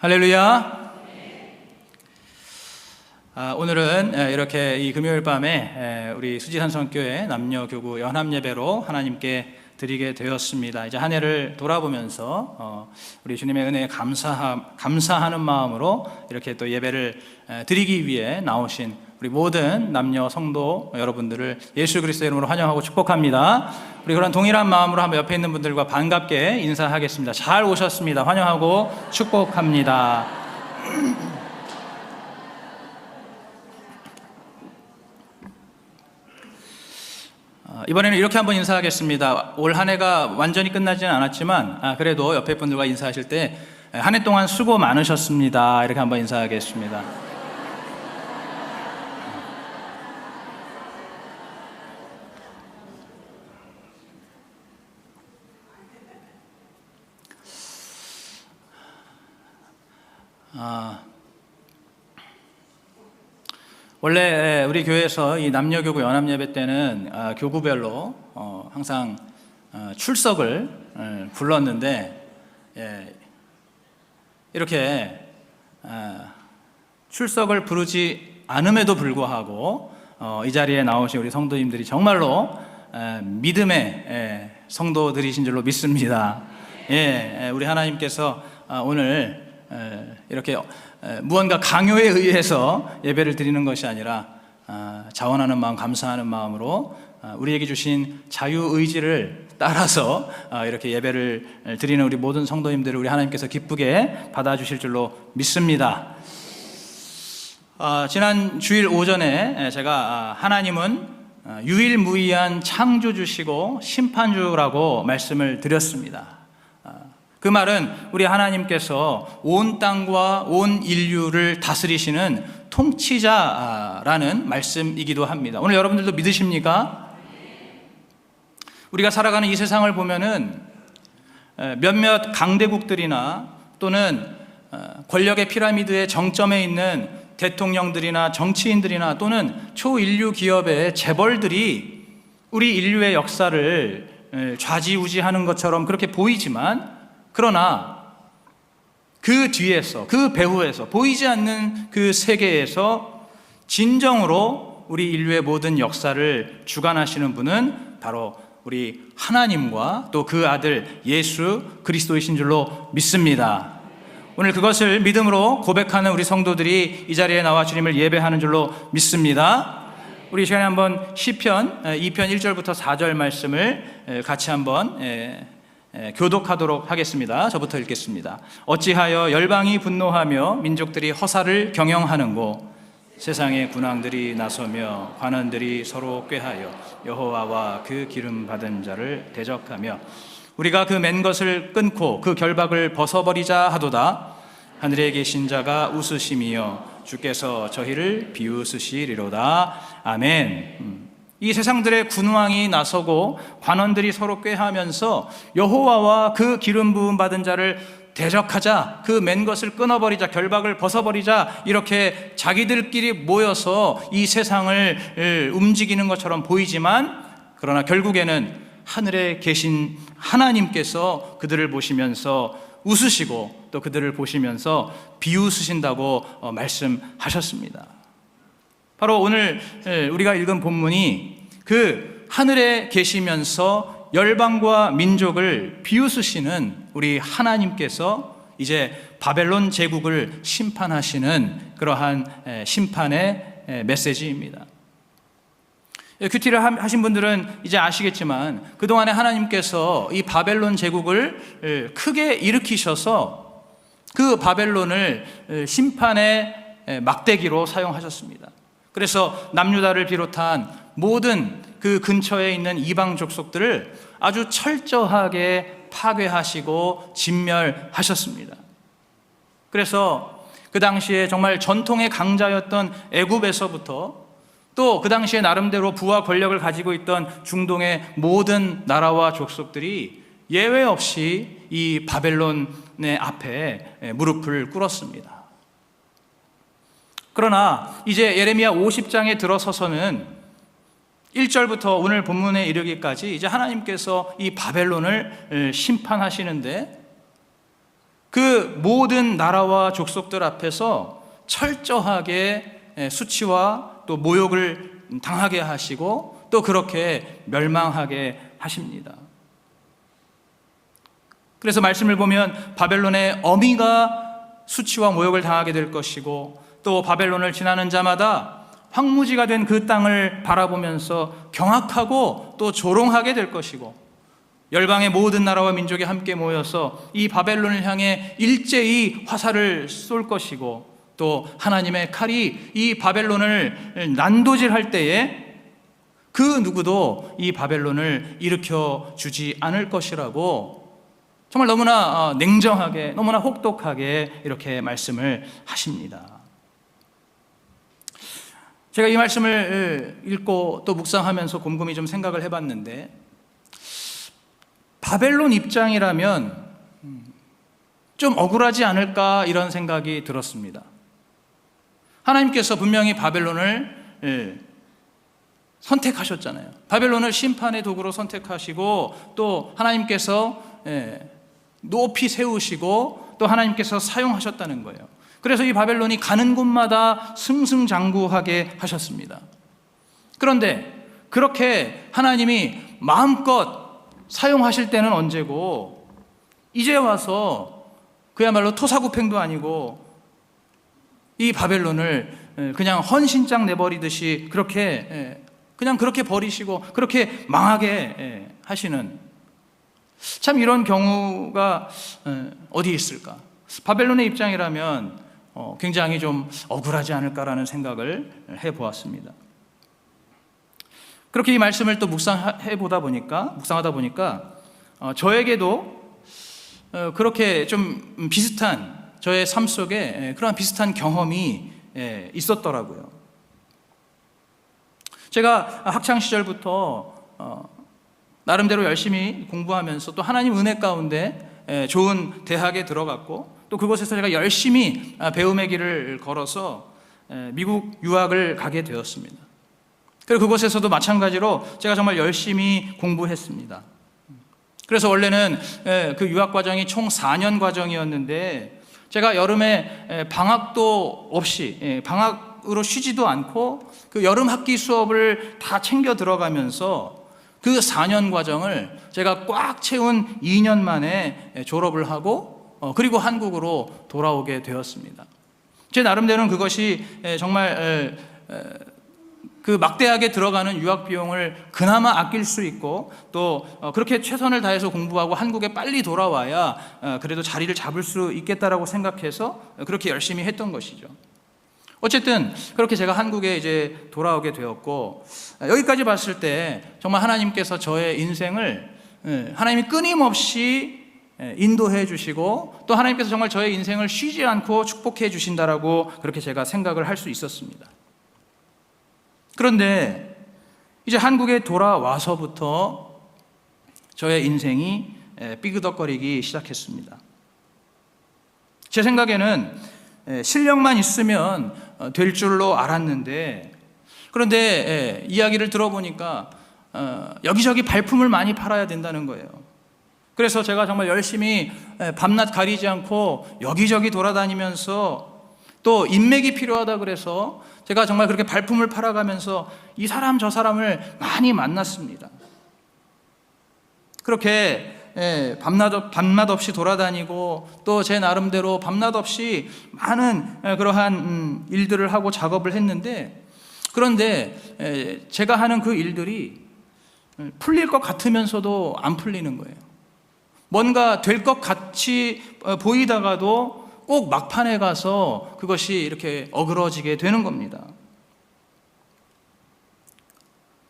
할렐루야. 오늘은 이렇게 이 금요일 밤에 우리 수지산성교회 남녀교구 연합예배로 하나님께 드리게 되었습니다. 이제 한 해를 돌아보면서 우리 주님의 은혜에 감사하는 마음으로 이렇게 또 예배를 드리기 위해 나오신 우리 모든 남녀 성도 여러분들을 예수 그리스도의 이름으로 환영하고 축복합니다. 우리 그런 동일한 마음으로 한번 옆에 있는 분들과 반갑게 인사하겠습니다. 잘 오셨습니다. 환영하고 축복합니다. 이번에는 이렇게 한번 인사하겠습니다. 올 한 해가 완전히 끝나지는 않았지만 그래도 옆에 분들과 인사하실 때 한 해 동안 수고 많으셨습니다. 이렇게 한번 인사하겠습니다. 원래 우리 교회에서 이 남녀교구 연합예배 때는 교구별로 항상 출석을 불렀는데 이렇게 출석을 부르지 않음에도 불구하고 이 자리에 나오신 우리 성도님들이 정말로 믿음의 성도들이신 줄로 믿습니다. 우리 하나님께서 오늘 이렇게 무언가 강요에 의해서 예배를 드리는 것이 아니라 자원하는 마음, 감사하는 마음으로 우리에게 주신 자유의지를 따라서 이렇게 예배를 드리는 우리 모든 성도님들을 우리 하나님께서 기쁘게 받아주실 줄로 믿습니다. 지난 주일 오전에 제가 하나님은 유일무이한 창조주시고 심판주라고 말씀을 드렸습니다. 그 말은 우리 하나님께서 온 땅과 온 인류를 다스리시는 통치자라는 말씀이기도 합니다. 오늘 여러분들도 믿으십니까? 우리가 살아가는 이 세상을 보면은 몇몇 강대국들이나 또는 권력의 피라미드의 정점에 있는 대통령들이나 정치인들이나 또는 초인류 기업의 재벌들이 우리 인류의 역사를 좌지우지하는 것처럼 그렇게 보이지만, 그러나 그 뒤에서, 그 배후에서, 보이지 않는 그 세계에서 진정으로 우리 인류의 모든 역사를 주관하시는 분은 바로 우리 하나님과 또 그 아들 예수 그리스도이신 줄로 믿습니다. 오늘 그것을 믿음으로 고백하는 우리 성도들이 이 자리에 나와 주님을 예배하는 줄로 믿습니다. 우리 이 시간에 한번 시편 2편 1절부터 4절 말씀을 같이 한번 교독하도록 하겠습니다. 저부터 읽겠습니다. 어찌하여 열방이 분노하며 민족들이 허사를 경영하는고, 세상의 군왕들이 나서며 관원들이 서로 꾀하여 여호와와 그 기름 받은 자를 대적하며 우리가 그 맨 것을 끊고 그 결박을 벗어버리자 하도다. 하늘에 계신 자가 웃으심이여 주께서 저희를 비웃으시리로다. 아멘. 이 세상들의 군왕이 나서고 관원들이 서로 꾀하면서 여호와와 그 기름 부음 받은 자를 대적하자, 그 맨 것을 끊어버리자, 결박을 벗어버리자, 이렇게 자기들끼리 모여서 이 세상을 움직이는 것처럼 보이지만, 그러나 결국에는 하늘에 계신 하나님께서 그들을 보시면서 웃으시고 또 그들을 보시면서 비웃으신다고 말씀하셨습니다. 바로 오늘 우리가 읽은 본문이 그 하늘에 계시면서 열방과 민족을 비웃으시는 우리 하나님께서 이제 바벨론 제국을 심판하시는 그러한 심판의 메시지입니다. 큐티를 하신 분들은 이제 아시겠지만 그동안에 하나님께서 이 바벨론 제국을 크게 일으키셔서 그 바벨론을 심판의 막대기로 사용하셨습니다. 그래서 남유다를 비롯한 모든 그 근처에 있는 이방 족속들을 아주 철저하게 파괴하시고 진멸하셨습니다. 그래서 그 당시에 정말 전통의 강자였던 애굽에서부터 또 그 당시에 나름대로 부와 권력을 가지고 있던 중동의 모든 나라와 족속들이 예외 없이 이 바벨론의 앞에 무릎을 꿇었습니다. 그러나 이제 예레미야 50장에 들어서서는 1절부터 오늘 본문에 이르기까지 이제 하나님께서 이 바벨론을 심판하시는데, 그 모든 나라와 족속들 앞에서 철저하게 수치와 또 모욕을 당하게 하시고 또 그렇게 멸망하게 하십니다. 그래서 말씀을 보면 바벨론의 어미가 수치와 모욕을 당하게 될 것이고 또 바벨론을 지나는 자마다 황무지가 된 그 땅을 바라보면서 경악하고 또 조롱하게 될 것이고 열방의 모든 나라와 민족이 함께 모여서 이 바벨론을 향해 일제히 화살을 쏠 것이고 또 하나님의 칼이 이 바벨론을 난도질할 때에 그 누구도 이 바벨론을 일으켜 주지 않을 것이라고 정말 너무나 냉정하게 너무나 혹독하게 이렇게 말씀을 하십니다. 제가 이 말씀을 읽고 또 묵상하면서 곰곰이 좀 생각을 해봤는데 바벨론 입장이라면 좀 억울하지 않을까 이런 생각이 들었습니다. 하나님께서 분명히 바벨론을 선택하셨잖아요. 바벨론을 심판의 도구로 선택하시고 또 하나님께서 높이 세우시고 또 하나님께서 사용하셨다는 거예요. 그래서 이 바벨론이 가는 곳마다 승승장구하게 하셨습니다. 그런데 그렇게 하나님이 마음껏 사용하실 때는 언제고 이제 와서 그야말로 토사구팽도 아니고 이 바벨론을 그냥 헌신장 내버리듯이 그냥 그렇게 버리시고 그렇게 망하게 하시는 참 이런 경우가 어디 있을까? 바벨론의 입장이라면 굉장히 좀 억울하지 않을까라는 생각을 해보았습니다. 그렇게 이 말씀을 또 묵상하다 보니까 저에게도 그렇게 좀 비슷한 저의 삶 속에 그런 비슷한 경험이 있었더라고요. 제가 학창 시절부터 나름대로 열심히 공부하면서 또 하나님 은혜 가운데 좋은 대학에 들어갔고 또 그곳에서 제가 열심히 배움의 길을 걸어서 미국 유학을 가게 되었습니다. 그리고 그곳에서도 마찬가지로 제가 정말 열심히 공부했습니다. 그래서 원래는 그 유학 과정이 총 4년 과정이었는데 제가 여름에 방학도 없이 방학으로 쉬지도 않고 그 여름 학기 수업을 다 챙겨 들어가면서 그 4년 과정을 제가 꽉 채운 2년 만에 졸업을 하고 그리고 한국으로 돌아오게 되었습니다. 제 나름대로는 그것이 정말 그 막대하게 들어가는 유학 비용을 그나마 아낄 수 있고 또 그렇게 최선을 다해서 공부하고 한국에 빨리 돌아와야 그래도 자리를 잡을 수 있겠다라고 생각해서 그렇게 열심히 했던 것이죠. 어쨌든 그렇게 제가 한국에 이제 돌아오게 되었고 여기까지 봤을 때 정말 하나님께서 저의 인생을 하나님이 끊임없이 인도해 주시고 또 하나님께서 정말 저의 인생을 쉬지 않고 축복해 주신다라고 그렇게 제가 생각을 할 수 있었습니다. 그런데 이제 한국에 돌아와서부터 저의 인생이 삐그덕거리기 시작했습니다. 제 생각에는 실력만 있으면 될 줄로 알았는데 그런데 이야기를 들어보니까 여기저기 발품을 많이 팔아야 된다는 거예요. 그래서 제가 정말 열심히 밤낮 가리지 않고 여기저기 돌아다니면서 또 인맥이 필요하다 그래서 제가 정말 그렇게 발품을 팔아가면서 이 사람 저 사람을 많이 만났습니다. 그렇게 밤낮 없이 돌아다니고 또 제 나름대로 밤낮 없이 많은 그러한 일들을 하고 작업을 했는데 그런데 제가 하는 그 일들이 풀릴 것 같으면서도 안 풀리는 거예요. 뭔가 될 것 같이 보이다가도 꼭 막판에 가서 그것이 이렇게 어그러지게 되는 겁니다.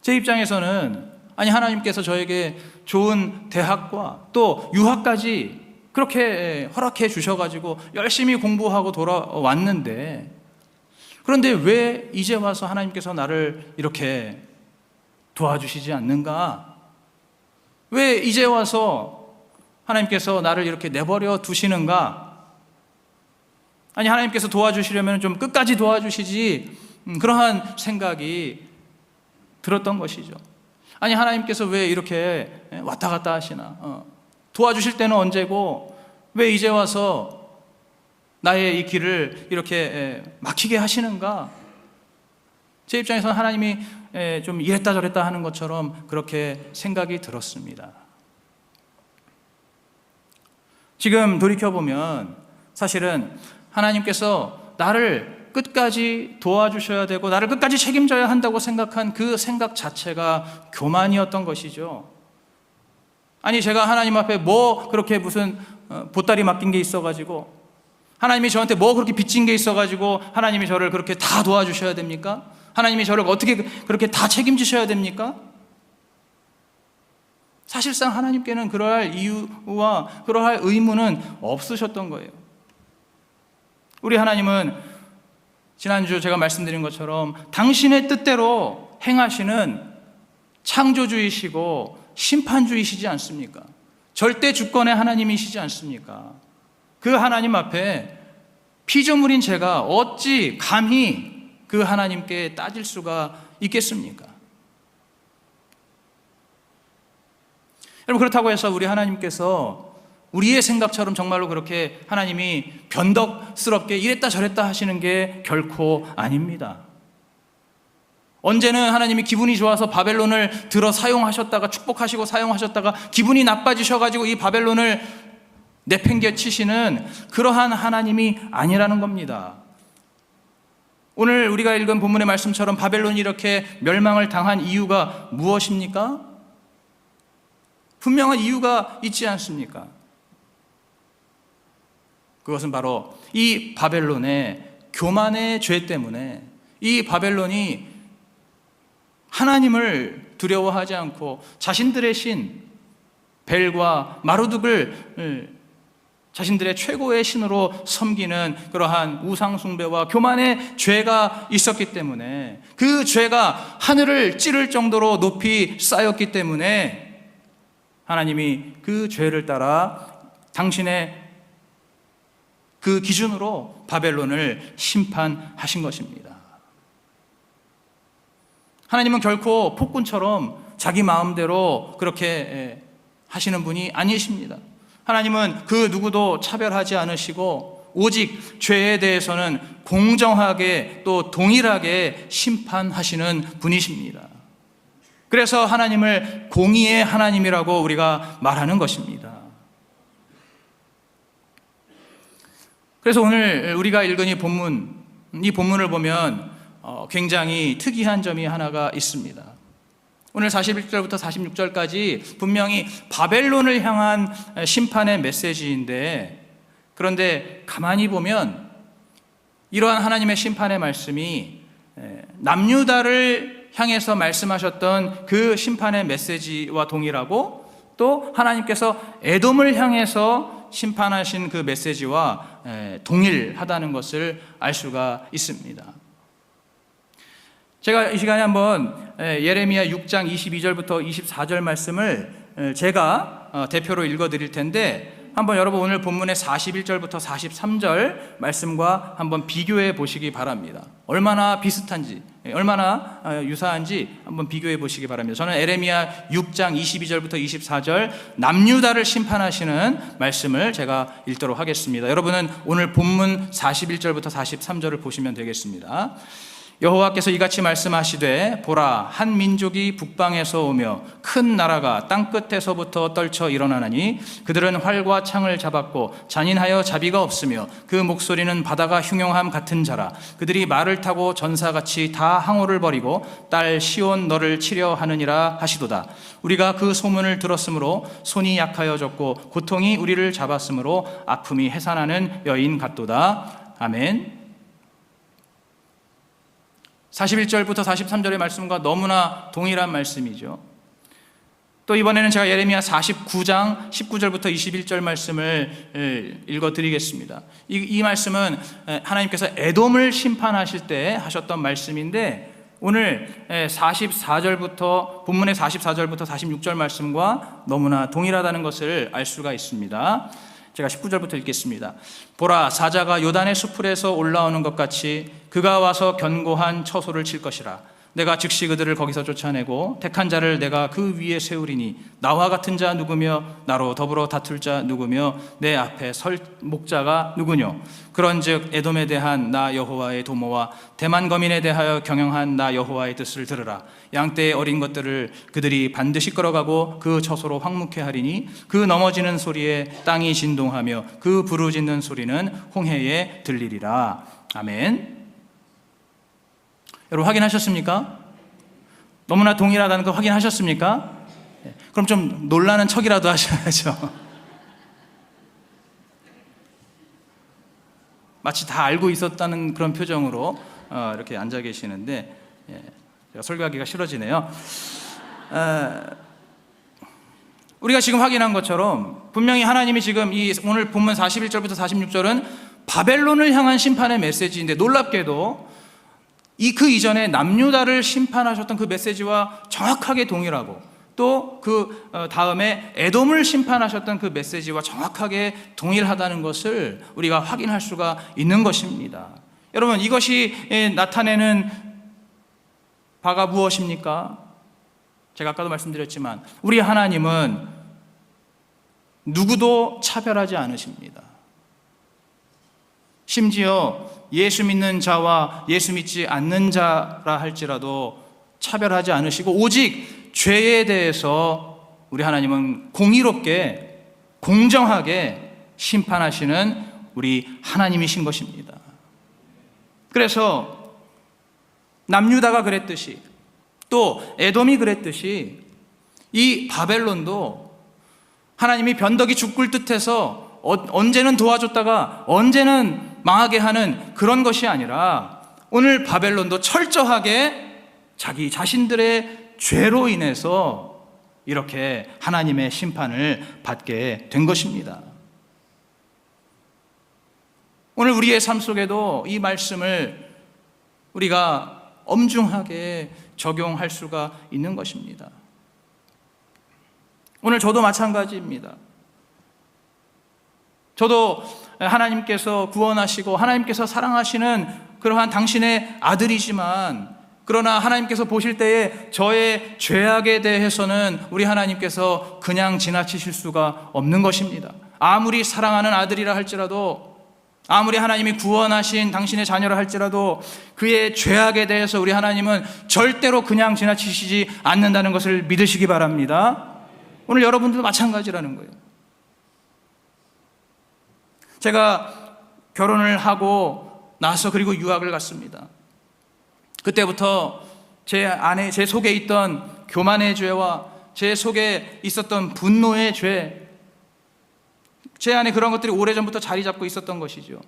제 입장에서는 아니 하나님께서 저에게 좋은 대학과 또 유학까지 그렇게 허락해 주셔가지고 열심히 공부하고 돌아왔는데 그런데 왜 이제 와서 하나님께서 나를 이렇게 도와주시지 않는가? 왜 이제 와서 하나님께서 나를 이렇게 내버려 두시는가? 아니 하나님께서 도와주시려면 좀 끝까지 도와주시지 그러한 생각이 들었던 것이죠. 아니 하나님께서 왜 이렇게 왔다 갔다 하시나? 도와주실 때는 언제고 왜 이제 와서 나의 이 길을 이렇게 막히게 하시는가? 제 입장에서는 하나님이 좀 이랬다 저랬다 하는 것처럼 그렇게 생각이 들었습니다. 지금 돌이켜보면 사실은 하나님께서 나를 끝까지 도와주셔야 되고 나를 끝까지 책임져야 한다고 생각한 그 생각 자체가 교만이었던 것이죠. 아니, 제가 하나님 앞에 뭐 그렇게 무슨 보따리 맡긴 게 있어가지고, 하나님이 저한테 뭐 그렇게 빚진 게 있어가지고 하나님이 저를 그렇게 다 도와주셔야 됩니까? 하나님이 저를 어떻게 그렇게 다 책임지셔야 됩니까? 사실상 하나님께는 그러할 이유와 그러할 의무는 없으셨던 거예요. 우리 하나님은 지난주 제가 말씀드린 것처럼 당신의 뜻대로 행하시는 창조주이시고 심판주이시지 않습니까? 절대 주권의 하나님이시지 않습니까? 그 하나님 앞에 피조물인 제가 어찌 감히 그 하나님께 따질 수가 있겠습니까? 여러분, 그렇다고 해서 우리 하나님께서 우리의 생각처럼 정말로 그렇게 하나님이 변덕스럽게 이랬다 저랬다 하시는 게 결코 아닙니다. 언제는 하나님이 기분이 좋아서 바벨론을 들어 사용하셨다가 축복하시고 사용하셨다가 기분이 나빠지셔가지고 이 바벨론을 내팽개치시는 그러한 하나님이 아니라는 겁니다. 오늘 우리가 읽은 본문의 말씀처럼 바벨론이 이렇게 멸망을 당한 이유가 무엇입니까? 분명한 이유가 있지 않습니까? 그것은 바로 이 바벨론의 교만의 죄 때문에 이 바벨론이 하나님을 두려워하지 않고 자신들의 신 벨과 마르둑을 자신들의 최고의 신으로 섬기는 그러한 우상숭배와 교만의 죄가 있었기 때문에, 그 죄가 하늘을 찌를 정도로 높이 쌓였기 때문에 하나님이 그 죄를 따라 당신의 그 기준으로 바벨론을 심판하신 것입니다. 하나님은 결코 폭군처럼 자기 마음대로 그렇게 하시는 분이 아니십니다. 하나님은 그 누구도 차별하지 않으시고 오직 죄에 대해서는 공정하게 또 동일하게 심판하시는 분이십니다. 그래서 하나님을 공의의 하나님이라고 우리가 말하는 것입니다. 그래서 오늘 우리가 읽은 이 본문을 보면 굉장히 특이한 점이 하나가 있습니다. 오늘 41절부터 46절까지 분명히 바벨론을 향한 심판의 메시지인데, 그런데 가만히 보면 이러한 하나님의 심판의 말씀이 남유다를 향해서 말씀하셨던 그 심판의 메시지와 동일하고, 또 하나님께서 에돔을 향해서 심판하신 그 메시지와 동일하다는 것을 알 수가 있습니다. 제가 이 시간에 한번 예레미야 6장 22절부터 24절 말씀을 제가 대표로 읽어드릴 텐데, 한번 여러분 오늘 본문의 41절부터 43절 말씀과 한번 비교해 보시기 바랍니다. 얼마나 비슷한지, 얼마나 유사한지 한번 비교해 보시기 바랍니다. 저는 예레미야 6장 22절부터 24절 남유다를 심판하시는 말씀을 제가 읽도록 하겠습니다. 여러분은 오늘 본문 41절부터 43절을 보시면 되겠습니다. 여호와께서 이같이 말씀하시되, 보라, 한 민족이 북방에서 오며 큰 나라가 땅끝에서부터 떨쳐 일어나나니 그들은 활과 창을 잡았고 잔인하여 자비가 없으며 그 목소리는 바다가 흉용함 같은 자라. 그들이 말을 타고 전사같이 다 항오를 벌이고 딸 시온 너를 치려 하느니라 하시도다. 우리가 그 소문을 들었으므로 손이 약하여졌고 고통이 우리를 잡았으므로 아픔이 해산하는 여인 같도다. 아멘. 41절부터 43절의 말씀과 너무나 동일한 말씀이죠. 또 이번에는 제가 예레미야 49장 19절부터 21절 말씀을 읽어드리겠습니다. 이 말씀은 하나님께서 에돔을 심판하실 때 하셨던 말씀인데, 오늘 44절부터 본문의 44절부터 46절 말씀과 너무나 동일하다는 것을 알 수가 있습니다. 제가 19절부터 읽겠습니다. 보라, 사자가 요단의 수풀에서 올라오는 것 같이 그가 와서 견고한 처소를 칠 것이라. 내가 즉시 그들을 거기서 쫓아내고 택한 자를 내가 그 위에 세우리니 나와 같은 자 누구며 나로 더불어 다툴 자 누구며 내 앞에 설 목자가 누구뇨. 그런즉 에돔에 대한 나 여호와의 도모와 대만 거민에 대하여 경영한 나 여호와의 뜻을 들으라. 양떼의 어린 것들을 그들이 반드시 끌어가고 그 처소로 황무케 하리니 그 넘어지는 소리에 땅이 진동하며 그 부르짖는 소리는 홍해에 들리리라. 아멘. 여러분 확인하셨습니까? 너무나 동일하다는 거 확인하셨습니까? 그럼 좀 놀라는 척이라도 하셔야죠. 마치 다 알고 있었다는 그런 표정으로 이렇게 앉아 계시는데 제가 설교하기가 싫어지네요. 우리가 지금 확인한 것처럼 분명히 하나님이 지금 이 오늘 본문 41절부터 46절은 바벨론을 향한 심판의 메시지인데, 놀랍게도 그 이전에 남유다를 심판하셨던 그 메시지와 정확하게 동일하고, 또 그 다음에 에돔을 심판하셨던 그 메시지와 정확하게 동일하다는 것을 우리가 확인할 수가 있는 것입니다. 여러분, 이것이 나타내는 바가 무엇입니까? 제가 아까도 말씀드렸지만 우리 하나님은 누구도 차별하지 않으십니다. 심지어 예수 믿는 자와 예수 믿지 않는 자라 할지라도 차별하지 않으시고, 오직 죄에 대해서 우리 하나님은 공의롭게 공정하게 심판하시는 우리 하나님이신 것입니다. 그래서 남유다가 그랬듯이, 또 에돔이 그랬듯이, 이 바벨론도 하나님이 변덕이 죽을 듯해서 언제는 도와줬다가 언제는 망하게 하는 그런 것이 아니라, 오늘 바벨론도 철저하게 자기 자신들의 죄로 인해서 이렇게 하나님의 심판을 받게 된 것입니다. 오늘 우리의 삶 속에도 이 말씀을 우리가 엄중하게 적용할 수가 있는 것입니다. 오늘 저도 마찬가지입니다. 저도 하나님께서 구원하시고 하나님께서 사랑하시는 그러한 당신의 아들이지만, 그러나 하나님께서 보실 때에 저의 죄악에 대해서는 우리 하나님께서 그냥 지나치실 수가 없는 것입니다. 아무리 사랑하는 아들이라 할지라도, 아무리 하나님이 구원하신 당신의 자녀라 할지라도 그의 죄악에 대해서 우리 하나님은 절대로 그냥 지나치시지 않는다는 것을 믿으시기 바랍니다. 오늘 여러분들도 마찬가지라는 거예요. 제가 결혼을 하고 나서 그리고 유학을 갔습니다. 그때부터 제 안에, 제 속에 있던 교만의 죄와 제 속에 있었던 분노의 죄, 제 안에 그런 것들이 오래전부터 자리 잡고 있었던 것이죠.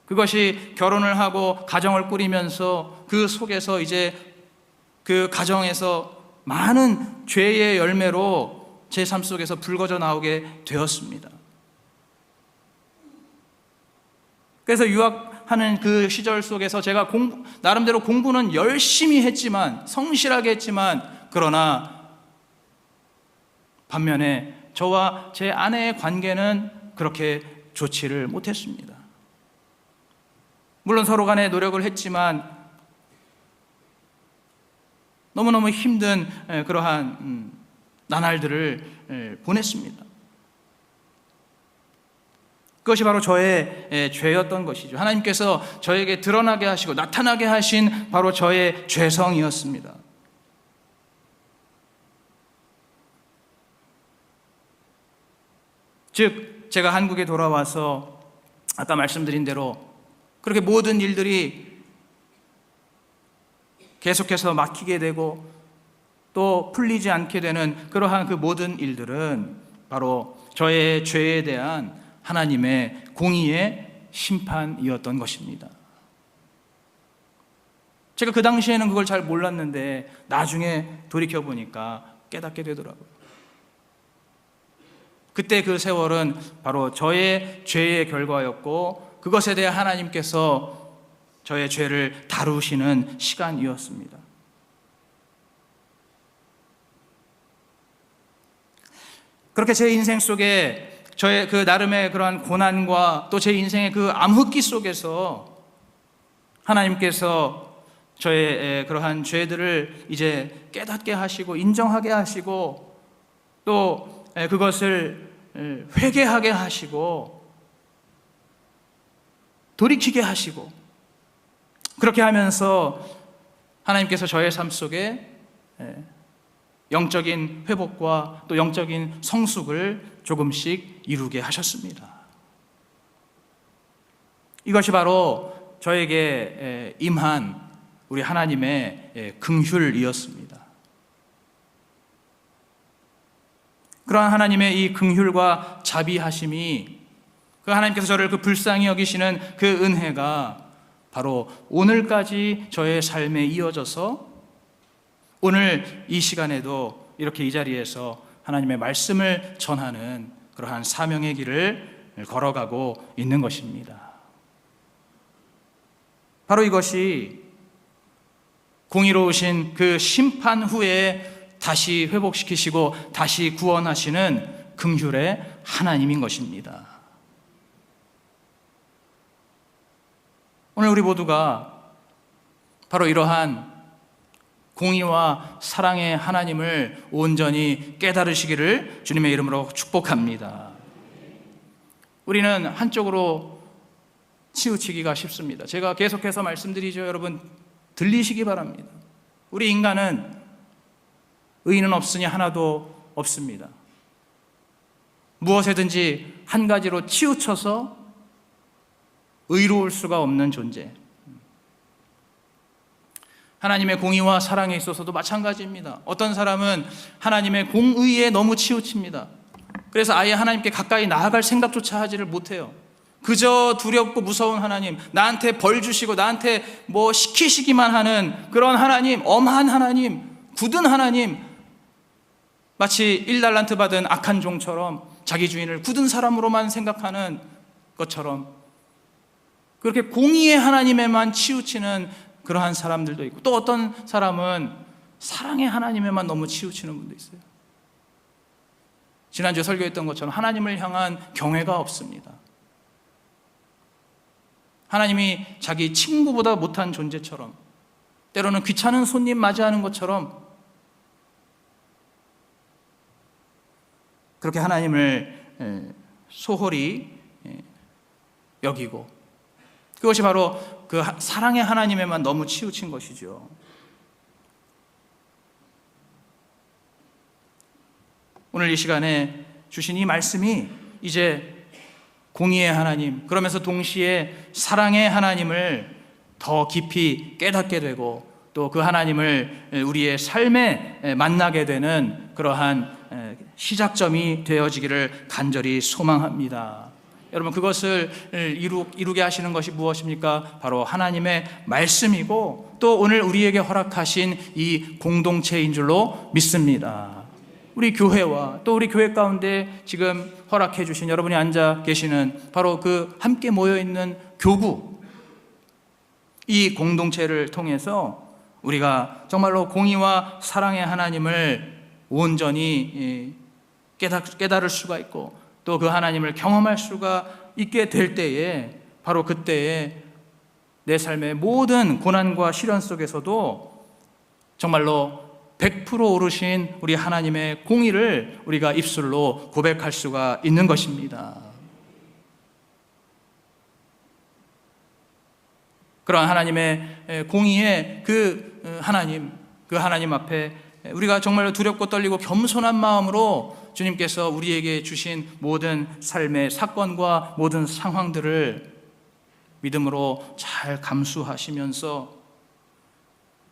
그것이 결혼을 하고 가정을 꾸리면서 그 속에서 이제 그 가정에서 많은 죄의 열매로 제 삶 속에서 불거져 나오게 되었습니다. 그래서 유학하는 그 시절 속에서 제가 나름대로 공부는 열심히 했지만, 성실하게 했지만, 그러나 반면에 저와 제 아내의 관계는 그렇게 좋지를 못했습니다. 물론 서로 간에 노력을 했지만 너무너무 힘든 그러한 나날들을 보냈습니다. 그것이 바로 저의 죄였던 것이죠. 하나님께서 저에게 드러나게 하시고 나타나게 하신 바로 저의 죄성이었습니다. 즉, 제가 한국에 돌아와서 아까 말씀드린 대로 그렇게 모든 일들이 계속해서 막히게 되고 또 풀리지 않게 되는 그러한 그 모든 일들은 바로 저의 죄에 대한 하나님의 공의의 심판이었던 것입니다. 제가 그 당시에는 그걸 잘 몰랐는데 나중에 돌이켜보니까 깨닫게 되더라고요. 그때 그 세월은 바로 저의 죄의 결과였고, 그것에 대해 하나님께서 저의 죄를 다루시는 시간이었습니다. 그렇게 제 인생 속에 저의 그 나름의 그러한 고난과 또 제 인생의 그 암흑기 속에서 하나님께서 저의 그러한 죄들을 이제 깨닫게 하시고 인정하게 하시고 또 그것을 회개하게 하시고 돌이키게 하시고 그렇게 하면서 하나님께서 저의 삶 속에 영적인 회복과 또 영적인 성숙을 조금씩 이루게 하셨습니다. 이것이 바로 저에게 임한 우리 하나님의 긍휼이었습니다. 그러한 하나님의 이 긍휼과 자비하심이 그 하나님께서 저를 그 불쌍히 여기시는 그 은혜가 바로 오늘까지 저의 삶에 이어져서 오늘 이 시간에도 이렇게 이 자리에서 하나님의 말씀을 전하는 그러한 사명의 길을 걸어가고 있는 것입니다. 바로 이것이 공의로우신 그 심판 후에 다시 회복시키시고 다시 구원하시는 긍휼의 하나님인 것입니다. 오늘 우리 모두가 바로 이러한 공의와 사랑의 하나님을 온전히 깨달으시기를 주님의 이름으로 축복합니다. 우리는 한쪽으로 치우치기가 쉽습니다. 제가 계속해서 말씀드리죠. 여러분 들리시기 바랍니다. 우리 인간은 의인은 없으니 하나도 없습니다. 무엇에든지 한 가지로 치우쳐서 의로울 수가 없는 존재. 하나님의 공의와 사랑에 있어서도 마찬가지입니다. 어떤 사람은 하나님의 공의에 너무 치우칩니다. 그래서 아예 하나님께 가까이 나아갈 생각조차 하지를 못해요. 그저 두렵고 무서운 하나님, 나한테 벌 주시고 나한테 뭐 시키시기만 하는 그런 하나님, 엄한 하나님, 굳은 하나님, 마치 1달란트 받은 악한 종처럼 자기 주인을 굳은 사람으로만 생각하는 것처럼 그렇게 공의의 하나님에만 치우치는 그러한 사람들도 있고, 또 어떤 사람은 사랑의 하나님에만 너무 치우치는 분도 있어요. 지난주에 설교했던 것처럼 하나님을 향한 경외가 없습니다. 하나님이 자기 친구보다 못한 존재처럼, 때로는 귀찮은 손님 맞이하는 것처럼 그렇게 하나님을 소홀히 여기고, 그것이 바로 그 사랑의 하나님에만 너무 치우친 것이죠. 오늘 이 시간에 주신 이 말씀이 이제 공의의 하나님, 그러면서 동시에 사랑의 하나님을 더 깊이 깨닫게 되고 또 그 하나님을 우리의 삶에 만나게 되는 그러한 시작점이 되어지기를 간절히 소망합니다. 여러분, 그것을 이루게 하시는 것이 무엇입니까? 바로 하나님의 말씀이고 또 오늘 우리에게 허락하신 이 공동체인 줄로 믿습니다. 우리 교회와 또 우리 교회 가운데 지금 허락해 주신 여러분이 앉아 계시는 바로 그 함께 모여있는 교구, 이 공동체를 통해서 우리가 정말로 공의와 사랑의 하나님을 온전히 깨달을 수가 있고 또 그 하나님을 경험할 수가 있게 될 때에 바로 그때에 내 삶의 모든 고난과 시련 속에서도 정말로 100% 오르신 우리 하나님의 공의를 우리가 입술로 고백할 수가 있는 것입니다. 그러한 하나님의 공의의 그 하나님 앞에 우리가 정말로 두렵고 떨리고 겸손한 마음으로 주님께서 우리에게 주신 모든 삶의 사건과 모든 상황들을 믿음으로 잘 감수하시면서,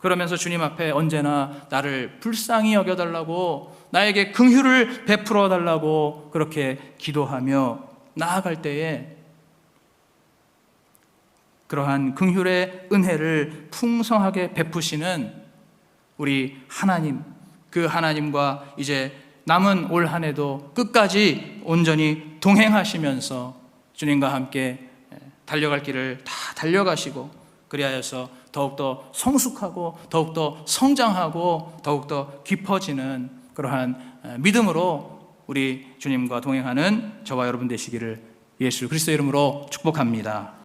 그러면서 주님 앞에 언제나 나를 불쌍히 여겨달라고, 나에게 긍휼을 베풀어 달라고 그렇게 기도하며 나아갈 때에 그러한 긍휼의 은혜를 풍성하게 베푸시는 우리 하나님, 그 하나님과 이제 남은 올 한 해도 끝까지 온전히 동행하시면서 주님과 함께 달려갈 길을 다 달려가시고, 그리하여서 더욱더 성숙하고 더욱더 성장하고 더욱더 깊어지는 그러한 믿음으로 우리 주님과 동행하는 저와 여러분 되시기를 예수 그리스도 이름으로 축복합니다.